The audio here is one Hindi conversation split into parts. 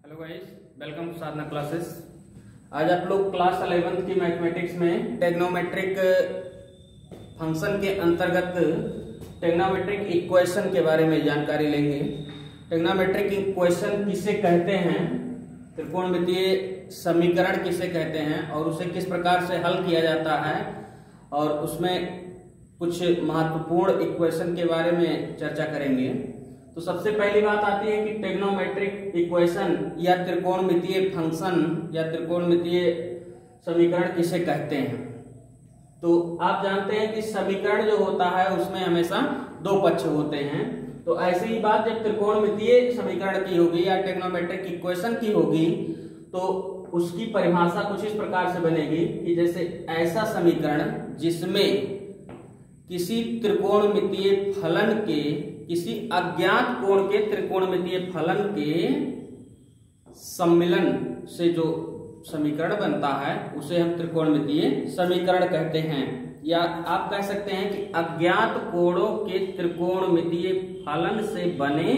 Hello guys, welcome to Sadhana classes. आज आप लोग क्लास 11th की मैथमेटिक्स में टेग्नोमेट्रिक फंक्शन के अंतर्गत टेग्नोमेट्रिक इक्वेशन के बारे में जानकारी लेंगे। टेग्नोमेट्रिक इक्वेशन किसे कहते हैं, त्रिकोणमितीय समीकरण किसे कहते हैं और उसे किस प्रकार से हल किया जाता है, और उसमें कुछ महत्वपूर्ण इक्वेशन के बारे में चर्चा करेंगे। तो सबसे पहली बात आती है कि टेग्नोमेट्रिक इक्वेशन या त्रिकोणमितीय फंक्शन या त्रिकोणमितीय समीकरण किसे कहते हैं। तो आप जानते हैं कि समीकरण जो होता है उसमें हमेशा दो पक्ष होते हैं। तो ऐसी ही बात जब त्रिकोणमितीय समीकरण की होगी या टेग्नोमेट्रिक इक्वेशन की होगी तो उसकी परिभाषा कुछ इस प्रकार से बनेगी कि जैसे ऐसा समीकरण जिसमें किसी त्रिकोणमितीय फलन के, किसी अज्ञात कोण के त्रिकोणमितीय फलन के सम्मिलन से जो समीकरण बनता है उसे हम त्रिकोणमितीय समीकरण कहते हैं। या आप कह सकते हैं कि अज्ञात कोणों के त्रिकोणमितीय फलन से बने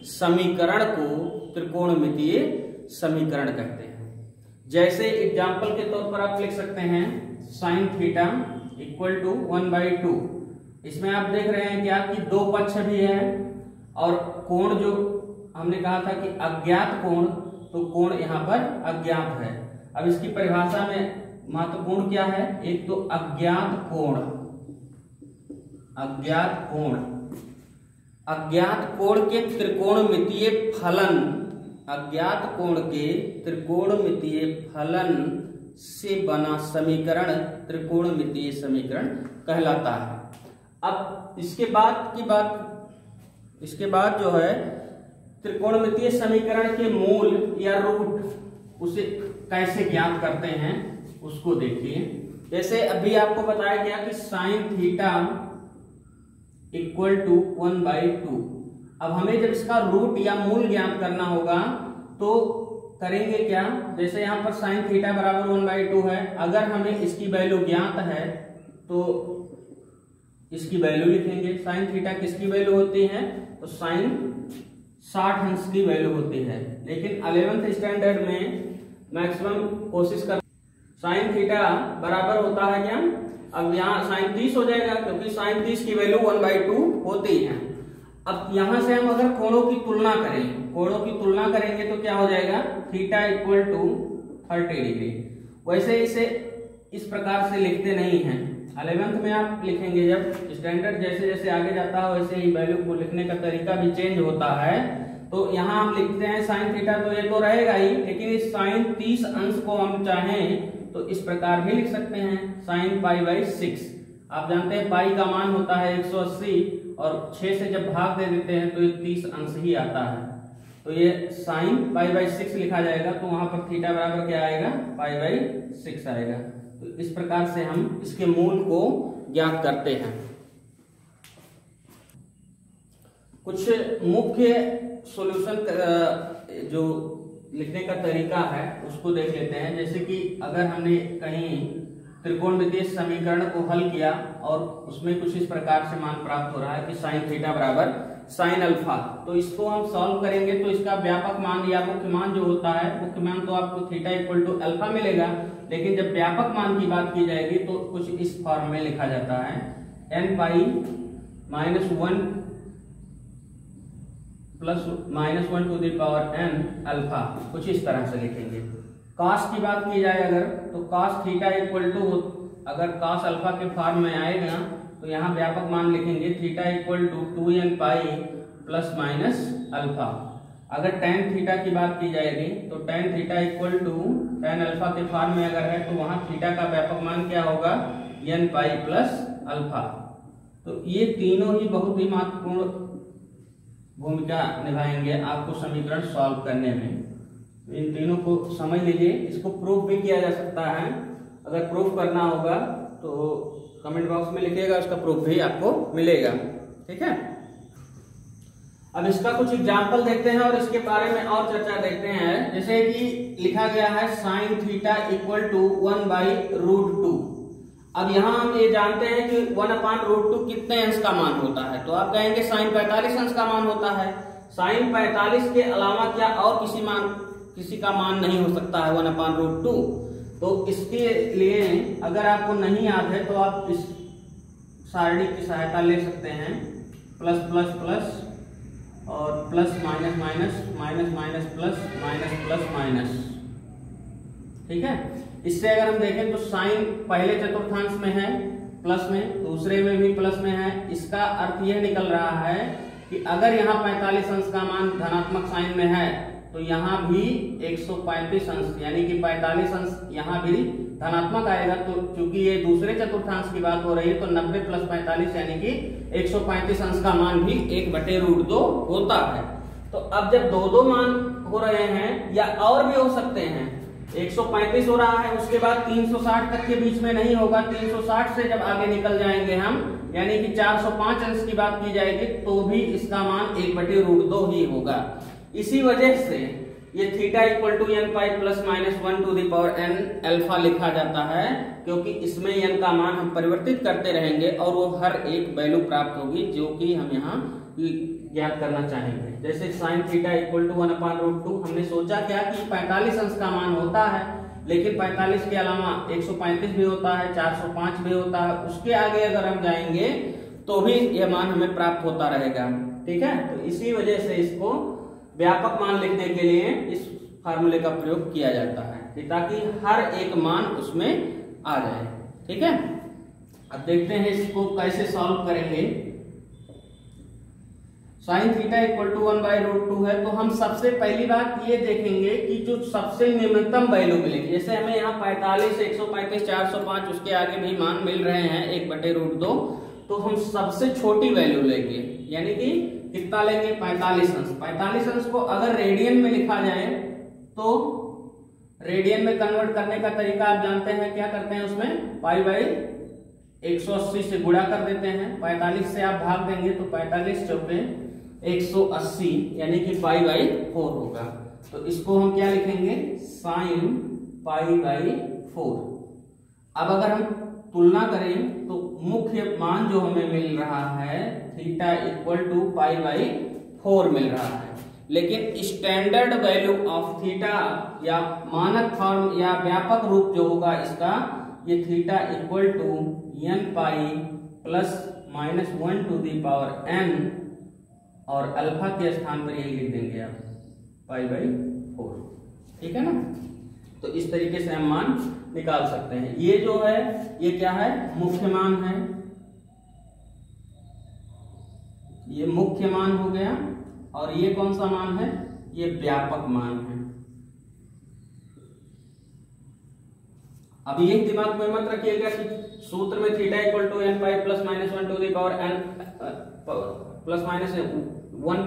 समीकरण को त्रिकोणमितीय समीकरण कहते हैं। जैसे एग्जाम्पल के तौर पर आप लिख सकते हैं साइन थीटा इक्वल टू 1/2। इसमें आप देख रहे हैं क्या कि दो पक्ष भी है और कोण जो हमने कहा था कि अज्ञात कोण, तो कोण यहाँ पर अज्ञात है। अब इसकी परिभाषा में महत्वपूर्ण क्या है, एक तो अज्ञात कोण, अज्ञात कोण, अज्ञात कोण के त्रिकोणमितीय फलन, अज्ञात कोण के त्रिकोणमितीय फलन से बना समीकरण त्रिकोणमितीय समीकरण कहलाता है। अब इसके बाद जो है त्रिकोणमितीय समीकरण के मूल या रूट उसे कैसे ज्ञात करते हैं उसको देखिए। जैसे अभी आपको बताया गया कि साइन थीटा इक्वल टू 1/2। अब हमें जब इसका रूट या मूल ज्ञात करना होगा तो करेंगे क्या, जैसे यहाँ पर साइन थीटा बराबर 1/2 है। अगर हमें इसकी वैल्यू ज्ञात है तो इसकी वैल्यू लिखेंगे। साइन थीटा किसकी वैल्यू होती है, तो साइन 60 अंश की वैल्यू होती है। लेकिन 11th स्टैंडर्ड में मैक्सिमम कोशिश कर साइन थीटा बराबर होता है क्या, अब यहाँ साइन 30 हो जाएगा क्योंकि साइन 30 की वैल्यू 1/2 होती है। अब यहां से हम अगर कोणों की तुलना करें, कोणों की तुलना करेंगे तो क्या हो जाएगा, थीटा इक्वल टू 30 डिग्री। वैसे इसे इस प्रकार से लिखते नहीं हैं, 11th में आप लिखेंगे। जब स्टैंडर्ड जैसे जैसे आगे जाता है वैसे ही वैल्यू को लिखने का तरीका भी चेंज होता है। तो यहाँ हम लिखते हैं साइन थीटा, तो ये तो रहेगा ही, लेकिन इस साइन 30 अंश को हम चाहें तो इस प्रकार भी लिख सकते हैं, साइन π/6। आप जानते हैं पाई का मान होता है 180 और 6 से जब भाग दे देते हैं तो ये 30 अंश ही आता है। तो ये साइन π/6 लिखा जाएगा, तो वहां पर थीटा बराबर क्या आएगा, π/6 आएगा। तो इस प्रकार से हम इसके मूल को ज्ञात करते हैं। कुछ मुख्य सॉल्यूशन जो लिखने का तरीका है उसको देख लेते हैं। जैसे कि अगर हमने कहीं त्रिकोणमितीय समीकरण को हल किया और उसमें कुछ इस प्रकार से मान प्राप्त हो रहा है कि साइन थीटा बराबर साइन अल्फा, तो इसको हम सॉल्व करेंगे तो इसका व्यापक मान या मुख्य मान जो होता है, मुख्य मान तो आपको थीटा इक्वल टू अल्फा मिलेगा, लेकिन जब व्यापक मान की बात की जाएगी तो कुछ इस फॉर्म में लिखा जाता है n pi -1 plus -1 to the power n alpha, कुछ इस तरह से लिखेंगे। कॉस की बात की जाए अगर, तो कॉस थीटा इक्वल टू, अगर कॉस अल्फा के फॉर्म में आएगा तो यहाँ व्यापक मान लिखेंगे theta equal to 2n pi plus minus alpha. अगर टेन थीटा की बात की जाएगी तो tan theta equal to tan alpha के फॉर्म में अगर है तो वहां थीटा का व्यापक मान क्या होगा, n पाई प्लस अल्फा। तो ये तीनों ही बहुत ही महत्वपूर्ण भूमिका निभाएंगे आपको समीकरण सॉल्व करने में। तो इन तीनों को समझ लीजिए। इसको प्रूफ भी किया जा सकता है, अगर प्रूफ करना होगा तो कमेंट बॉक्स में लिखिएगा, उसका प्रूफ भी आपको मिलेगा। ठीक है, अब इसका कुछ एग्जाम्पल देखते हैं और इसके बारे में और चर्चा देखते हैं। जैसे कि लिखा गया है साइन थीटा इक्वल टू 1/√2। अब यहाँ हम ये जानते हैं कि 1/√2 कितने अंश का मान होता है, तो आप कहेंगे साइन 45 अंश का मान होता है। साइन 45 के अलावा क्या और किसी मान किसी का मान नहीं हो सकता है 1/√2। तो इसके लिए अगर आपको नहीं याद है तो आप इस सारणी की सहायता ले सकते हैं, प्लस प्लस प्लस और plus minus minus minus minus plus minus plus minus. ठीक है, इससे अगर हम देखें तो साइन पहले चतुर्थांश में है प्लस में, दूसरे में भी प्लस में है। इसका अर्थ यह निकल रहा है कि अगर यहाँ 45 अंश का मान धनात्मक साइन में है तो यहाँ भी 135 अंश यानी कि 45 अंश यहाँ भी धनात्मक आएगा। तो चूंकि ये दूसरे चतुर्थांश की बात हो रही है तो 90 + 45 यानी कि 135 अंश का मान भी 1/√2 होता है। तो अब जब दो मान हो रहे हैं या और भी हो सकते हैं, 135 हो रहा है उसके बाद 360 तक के बीच में नहीं होगा, 360 से जब आगे निकल जाएंगे हम यानी कि 405 अंश की बात की जाएगी तो भी इसका मान 1/√2 ही होगा। इसी वजह से ये theta equal to n pi plus minus 1 to the power n alpha लिखा जाता है, क्योंकि इसमें n का मान हम परिवर्तित करते रहेंगे और वो हर एक वैल्यू प्राप्त होगी जो कि हम यहाँ ज्ञात करना चाहेंगे। जैसे साइन थीटा इक्वल टू 1/√2 हमने सोचा क्या कि 45 अंश का मान होता है, लेकिन 45 के अलावा 135 भी होता है, 405 भी होता है, उसके आगे अगर हम जाएंगे तो भी यह मान हमें प्राप्त होता रहेगा। ठीक है, तो इसी वजह से इसको व्यापक मान लिखने के लिए इस फार्मूले का प्रयोग किया जाता है ताकि हर एक मान उसमें आ जाए। ठीक है, अब देखते हैं इसको कैसे सॉल्व करेंगे। साइन थीटा इक्वल टू 1/√2 है तो हम सबसे पहली बात ये देखेंगे कि जो सबसे निम्नतम वैल्यू मिलेगी, जैसे हमें यहाँ 45, 135, 405 उसके आगे भी मान मिल रहे हैं 1/√2, तो हम सबसे छोटी वैल्यू लेंगे यानी कि कितना लेंगे 45 अंश। 45 अंश को अगर रेडियन में लिखा जाए तो रेडियन में कन्वर्ट करने का तरीका आप जानते हैं, क्या करते हैं उसमें π/180 से गुणा कर देते हैं, 45 से आप भाग देंगे तो 45 चौके 180 यानी कि π/4 होगा। तो इसको हम क्या लिखेंगे sin π/4। अब अगर हम तुलना करें तो मुख्य मान जो हमें मिल रहा है थीटा इक्वल टू π/4 मिल रहा है, लेकिन स्टैंडर्ड वैल्यू ऑफ थीटा या मानक फॉर्म या व्यापक रूप जो होगा इसका, ये theta equal to n pi plus minus 1 to the power n और अल्फा के स्थान पर यही लिख देंगे आप π/4। ठीक है ना, तो इस तरीके से हम मान निकाल सकते हैं। ये जो है ये क्या है, मुख्य मान है, ये मुख्य मान हो गया, और ये कौन सा मान है, ये व्यापक मान है। अब ये दिमाग में मत रखिएगा कि सूत्र में theta equal to n pi plus minus 1 to the power n plus minus 1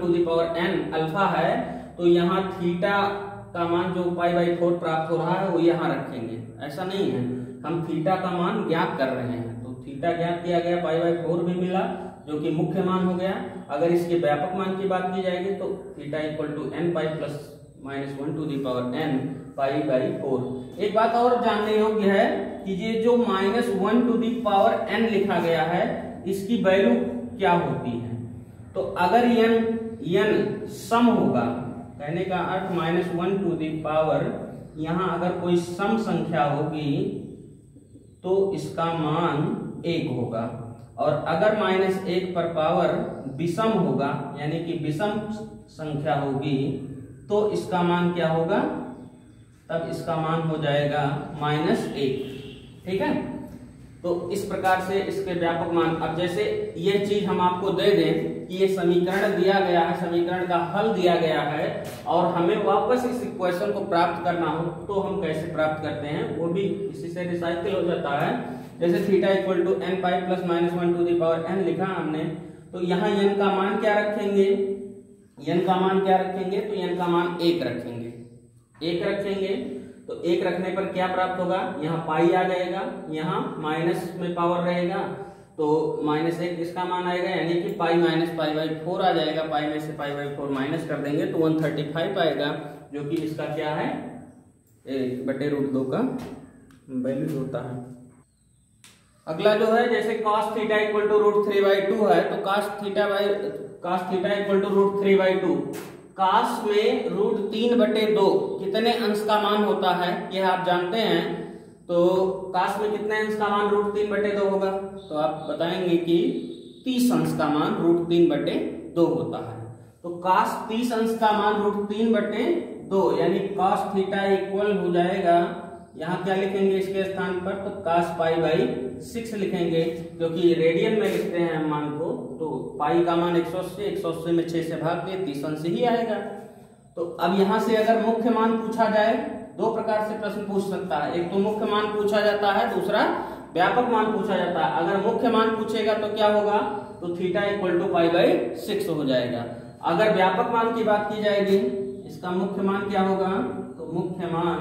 to the power n alpha है, तो यहाँ थीटा का मान जो π/4 प्राप्त हो रहा है वो यहाँ रखेंगे, ऐसा नहीं है। हम थीटा का मान ज्ञात कर रहे हैं, तो थीटा ज्ञात किया गया, π/4 भी मिला जो कि मुख्य मान हो गया। अगर इसके व्यापक मान की बात की जाएगी तो theta equal to n pi plus minus 1 to the power n π/4। एक बात और जानने योग्य है कि ये जो minus 1 to the power n लिखा गया है इसकी वैल्यू क्या होती है। तो अगर n सम होगा, कहने का अर्थ माइनस 1 टू द पावर, यहाँ अगर कोई सम संख्या होगी तो इसका मान 1 होगा, और अगर -1 पर पावर विषम होगा यानी कि विषम संख्या होगी तो इसका मान क्या होगा, तब इसका मान हो जाएगा -1। ठीक है, तो इस प्रकार से इसके व्यापक मान। अब जैसे ये चीज हम आपको दे दें कि ये समीकरण दिया गया है, समीकरण का हल दिया गया है, और हमें वापस इस इक्वेशन को प्राप्त करना हो तो हम कैसे प्राप्त करते हैं, वो भी इसी से रिसाइकिल हो जाता है। जैसे theta equal to n pi plus minus 1 to the power n लिखा हमने, तो यहाँ n का मान क्या रखेंगे, n का मान क्या रखेंगे, तो n का मान 1 रखेंगे, 1 रखेंगे। तो 1 रखने पर क्या प्राप्त होगा, यहाँ पाई आ जाएगा, यहाँ माइनस में पावर रहेगा तो -1 इसका मान आएगा यानी कि पाई माइनस π/4 आ जाएगा। पाई में से π/4 माइनस कर देंगे तो 135 आएगा, जो कि इसका क्या है 1/√2 का वैल्यू होता है। अगला जो है जैसे cos थीटा इक्वल टू √3/2 है, तो cos थीटा इक्वल टू √3/2, काश में √3/2 कितने अंश का मान होता है यह आप जानते हैं। तो काश में कितने अंश का मान √3/2 होगा, तो आप बताएंगे कि 30 अंश का मान √3/2 होता है। तो काश 30 अंश का मान √3/2 यानी cos थीटा इक्वल हो जाएगा, यहाँ क्या लिखेंगे इसके स्थान पर, तो cos π/6 लिखेंगे, क्योंकि रेडियन में लिखते हैं हम मान को, तो पाई का मान 180 में 6 से भाग दिए 30 अंश ही आएगा। तो अब यहाँ से अगर मुख्य मान पूछा जाए, दो प्रकार से प्रश्न पूछ सकता है, एक तो मुख्य मान पूछा जाता है, दूसरा व्यापक मान पूछा जाता है। अगर मुख्य मान पूछेगा तो क्या होगा, तो थीटा इक्वल टू π/6 हो जाएगा। अगर व्यापक मान की बात की जाएगी, इसका मुख्य मान क्या होगा, तो मुख्य मान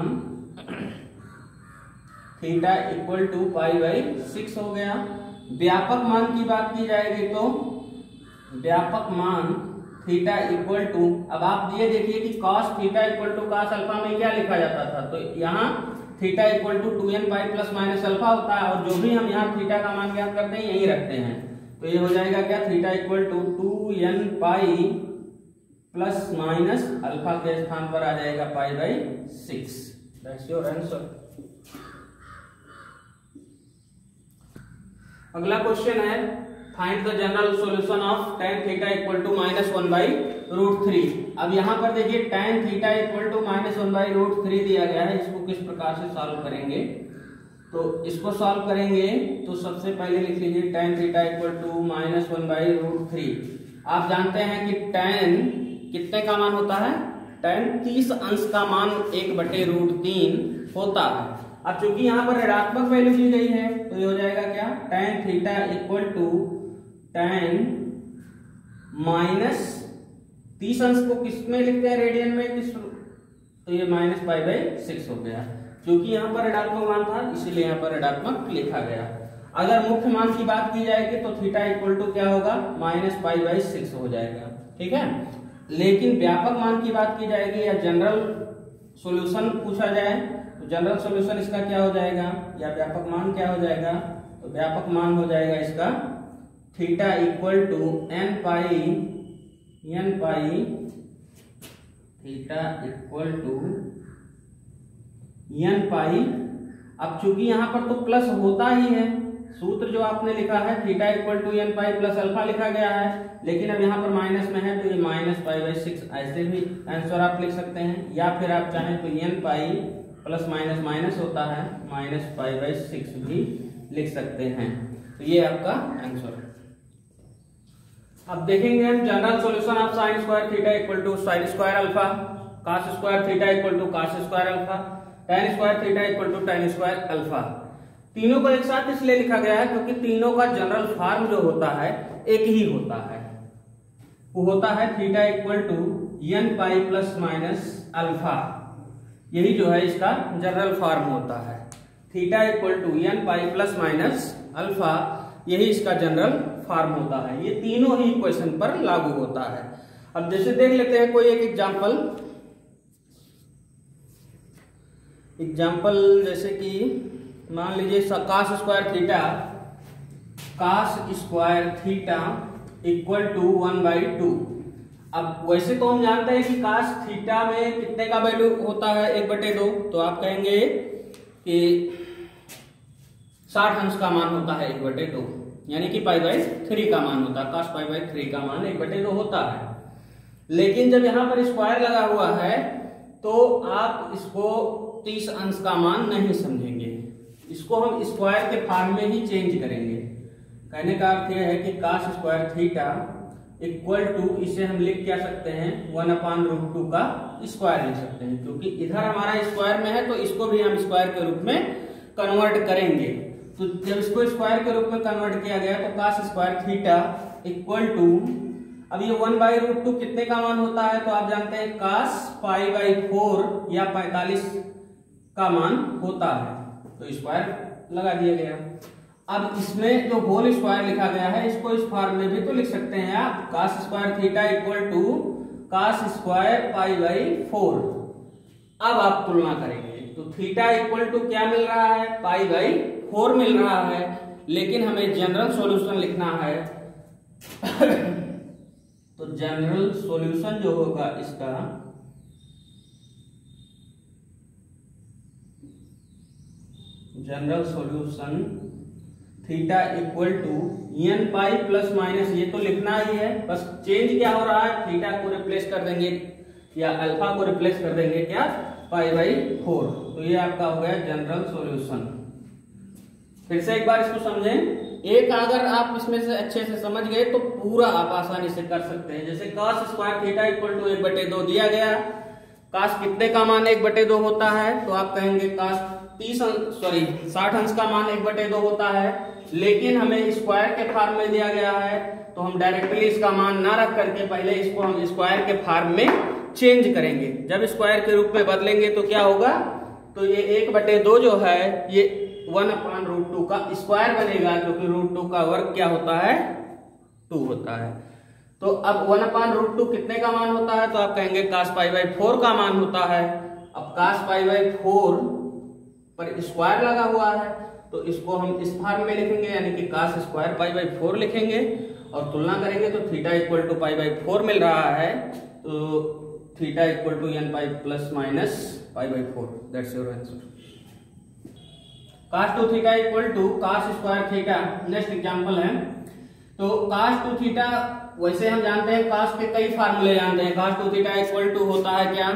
थीटा इक्वल टू π/6 हो गया। व्यापक मान की बात की जाएगी तो व्यापक मान थीटा इक्वल टू, अब आप ये देखिए कि cos theta equal to cos alpha में क्या लिखा जाता था, तो यहाँ theta equal to 2n pi plus minus alpha होता है, और जो भी हम यहाँ थीटा का मान ज्ञात करते हैं यही रखते हैं। तो ये हो जाएगा क्या, theta equal to 2n pi plus minus alpha के स्थान पर आ जाएगा π/6। That's your answer. अगला क्वेश्चन है, find the general solution of tan theta equal to -1/√3। अब यहाँ पर देखिए tan थीटा इक्वल टू -1/√3 दिया गया है, इसको किस प्रकार से सॉल्व करेंगे। तो इसको सॉल्व करेंगे तो सबसे पहले लिख लीजिए tan थीटा इक्वल टू -1/√3। आप जानते हैं कि tan कितने का मान होता है, tan 30 अंश का मान 1/√3 होता है। अब चूंकि यहाँ पर ऋणात्मक वैल्यू दी गई है, तो ये हो जाएगा क्या, tan theta equal to tan -30 अंश को किस में लिखते हैं, रेडियन में, किस, तो ये -π/6 हो गया। क्योंकि यहाँ पर ऋणात्मक मान था इसीलिए यहाँ पर ऋणात्मक लिखा गया। अगर मुख्य मान की बात की जाएगी तो थीटा इक्वल टू क्या होगा, -π/6 हो जाएगा, ठीक है। लेकिन व्यापक मान की बात की जाएगी या जनरल सॉल्यूशन पूछा जाए, तो जनरल सॉल्यूशन इसका क्या हो जाएगा, या व्यापक मान क्या हो जाएगा, तो व्यापक मान हो जाएगा इसका theta equal to n pi theta equal to n pi. अब चूंकि यहाँ पर तो प्लस होता ही है, सूत्र जो आपने लिखा है theta equal to n pi plus alpha लिखा गया है, लेकिन अब यहाँ पर माइनस में है तो ये -π/6 ऐसे भी आंसर आप लिख सकते हैं, या फिर आप चाहें तो n pi plus minus minus होता है -π/6 भी लिख सकते हैं। तो ये आपका आंसर है। अब देखेंगे हम general solution of sin square theta equal to sin square alpha, cos square theta equal to cos square alpha, tan square theta equal to tan square alpha. तीनों को एक साथ इसलिए लिखा गया है क्योंकि तीनों का जनरल फॉर्म जो होता है एक ही होता है, वो होता है theta equal to n pi plus minus alpha. यही जो है इसका जनरल फॉर्म होता है, theta equal to n pi plus minus alpha, यही इसका जनरल फॉर्म होता है। ये तीनों ही इक्वेशन पर लागू होता है। अब जैसे देख लेते हैं कोई एक एग्जाम्पल, जैसे कि मान लीजिए cos square theta equal to 1/2। अब वैसे तो हम जानते हैं कि cos थीटा में कितने का वैल्यू होता है, 1/2, तो आप कहेंगे कि 60 अंश का मान होता है 1/2, यानी कि π/3 का मान होता है, cos π/3 का मान 1/2 होता है। लेकिन जब यहाँ पर स्क्वायर लगा हुआ है तो आप इसको 30 अंश का मान नहीं समझेंगे, इसको हम स्क्वायर के फॉर्म में ही चेंज करेंगे। कहने का अर्थ यह है कि cos square theta equal to, इसे हम लिख क्या सकते हैं, 1/√2 का स्क्वायर लिख सकते हैं, क्योंकि इधर हमारा स्क्वायर में है तो इसको भी हम स्क्वायर के रूप में कन्वर्ट करेंगे। तो जब इसको स्क्वायर के रूप में कन्वर्ट किया गया तो cos square theta equal to, अब ये 1/√2 कितने का मान होता है, तो आप जानते हैं cos π/4 या 45 का मान होता है, तो स्क्वायर लगा दिया गया। अब इसमें जो होल स्क्वायर लिखा गया है इसको इस फॉर्म में भी तो लिख सकते हैं आप, cos square theta equal to cos square π/4। अब आप तुलना करेंगे तो थीटा इक्वल टू क्या मिल रहा है, π/4 मिल रहा है, लेकिन हमें जनरल सॉल्यूशन लिखना है तो जनरल सॉल्यूशन जो होगा इसका general solution theta equal to n pi plus minus, ये तो लिखना ही है, बस चेंज क्या हो रहा है, थीटा को रिप्लेस कर देंगे या अल्फा को रिप्लेस कर देंगे क्या, पाई बाई 4। तो ये आपका हो गया जनरल सॉल्यूशन। फिर से एक बार इसको समझें। एक अगर आप इसमें से अच्छे से समझ गए तो पूरा आप आसानी से कर सकते हैं। जैसे cos square theta equal to 1/2 दिया गया, cos कितने का मान 1/2 होता है, तो आप कहेंगे cos 60 अंश का मान 1/2 होता है, लेकिन हमें स्क्वायर के फॉर्म में दिया गया है, तो हम डायरेक्टली इसका मान ना रख करके पहले इसको हम स्क्वायर के फॉर्म में चेंज करेंगे। जब स्क्वायर के रूप में बदलेंगे तो क्या होगा, तो ये 1/2 जो है ये 1/√2 का स्क्वायर बनेगा, क्योंकि √2 का वर्ग क्या होता है, 2 होता है। तो अब 1/√2 कितने का मान होता है, तो आप कहेंगे cos π/4 का मान होता है। अब cos π/4 पर स्क्वायर लगा हुआ है, तो इसको हम इस फॉर्म में लिखेंगे, यानी कि cos स्क्वायर π/4 लिखेंगे और तुलना करेंगे तो थीटा इक्वल टू π/4 मिल रहा है, तो theta equal to n pi plus minus π/4, that's your answer. cos 2 theta equal to cos square theta, next example है। तो cos 2 थीटा वैसे हम जानते हैं, cos के कई फार्मूले जानते हैं। cos 2 थीटा इक्वल टू होता है क्या,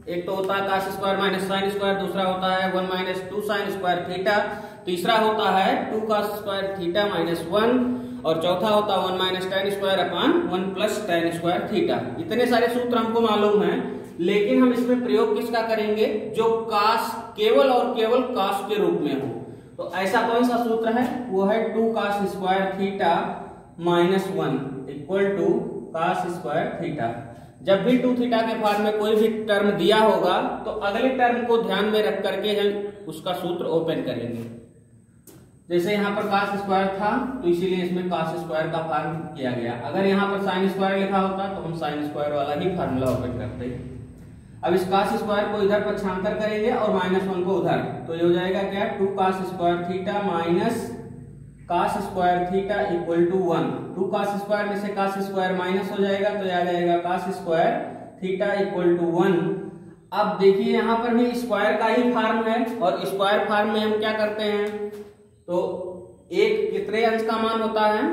एक तो होता है cos square minus sine square, दूसरा होता है 1 माइनस 2 साइन स्क्वायर थीटा, तीसरा होता है 2 cos स्क्वायर थीटा माइनस 1, और चौथा होता है 1 minus tan square upon 1 plus tan square theta. इतने सारे सूत्र हमको मालूम है, लेकिन हम इसमें प्रयोग किसका करेंगे, जो cos केवल और केवल cos के रूप में हो। तो ऐसा कौन सा सूत्र है, वो है 2 cos square theta minus 1 equal to cos square theta. जब भी 2 थीटा के फॉर्म में कोई भी टर्म दिया होगा तो अगले टर्म को ध्यान में रख करके हम उसका सूत्र ओपन करेंगे। जैसे यहाँ पर cos स्क्वायर था, तो इसीलिए इसमें cos स्क्वायर का फॉर्म किया गया। अगर यहाँ पर sin स्क्वायर लिखा होता तो हम sin स्क्वायर वाला ही फार्मूला ओपन करते। अब इस cos स्क्वायर को इधर पक्षांतर करेंगे और -1 को उधर, तो ये हो जाएगा क्या, 2 cos square theta minus cos square theta equal to 1। 2 cos square में से cos स्क्वायर माइनस हो जाएगा, तो आ जाएगा cos square theta equal to 1। अब देखिए यहाँ पर भी स्क्वायर का ही फॉर्म है, और स्क्वायर फॉर्म में हम क्या करते हैं, तो एक कितने अंश का मान होता है,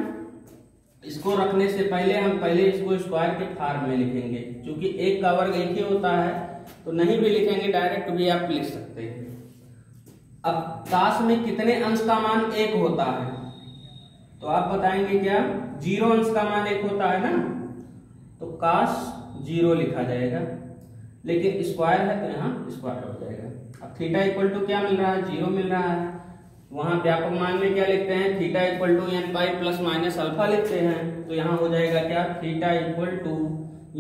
इसको रखने से पहले हम पहले इसको स्क्वायर के फॉर्म में लिखेंगे। क्योंकि एक का वर्ग एक ही होता है, तो नहीं भी लिखेंगे, डायरेक्ट भी आप लिख सकते हैं। अब cos में कितने अंश का मान 1 होता है, तो आप बताएंगे क्या, 0 अंश का मान 1 होता है ना, तो cos 0 लिखा जाएगा, लेकिन स्क्वायर है तो यहाँ स्क्वायर हो जाएगा। अब थीटा इक्वल टू क्या मिल रहा है, 0 मिल रहा है। वहां व्यापक मान में क्या लिखते हैं, theta equal to n pi plus minus alpha लिखते हैं, तो यहाँ हो जाएगा क्या, theta equal to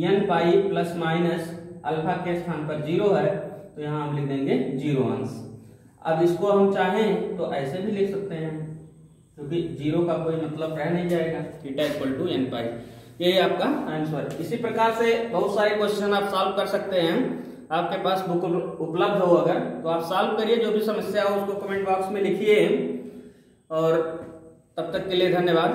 n pi plus minus alpha के स्थान पर 0 है, तो यहाँ हम लिख देंगे 0 अंश। अब इसको हम चाहें तो ऐसे भी लिख सकते हैं, क्योंकि 0 का कोई मतलब रह नहीं जाएगा, थीटा इक्वल टू n पाई। ये आपका आंसर। इसी प्रकार से बहुत सारे क्वेश्चन आप सॉल्व कर सकते हैं। आपके पास बुक उपलब्ध हो अगर, तो आप सॉल्व करिए, जो भी समस्या हो उसको कमेंट बॉक्स में लिखिए। और तब तक के लिए धन्यवाद।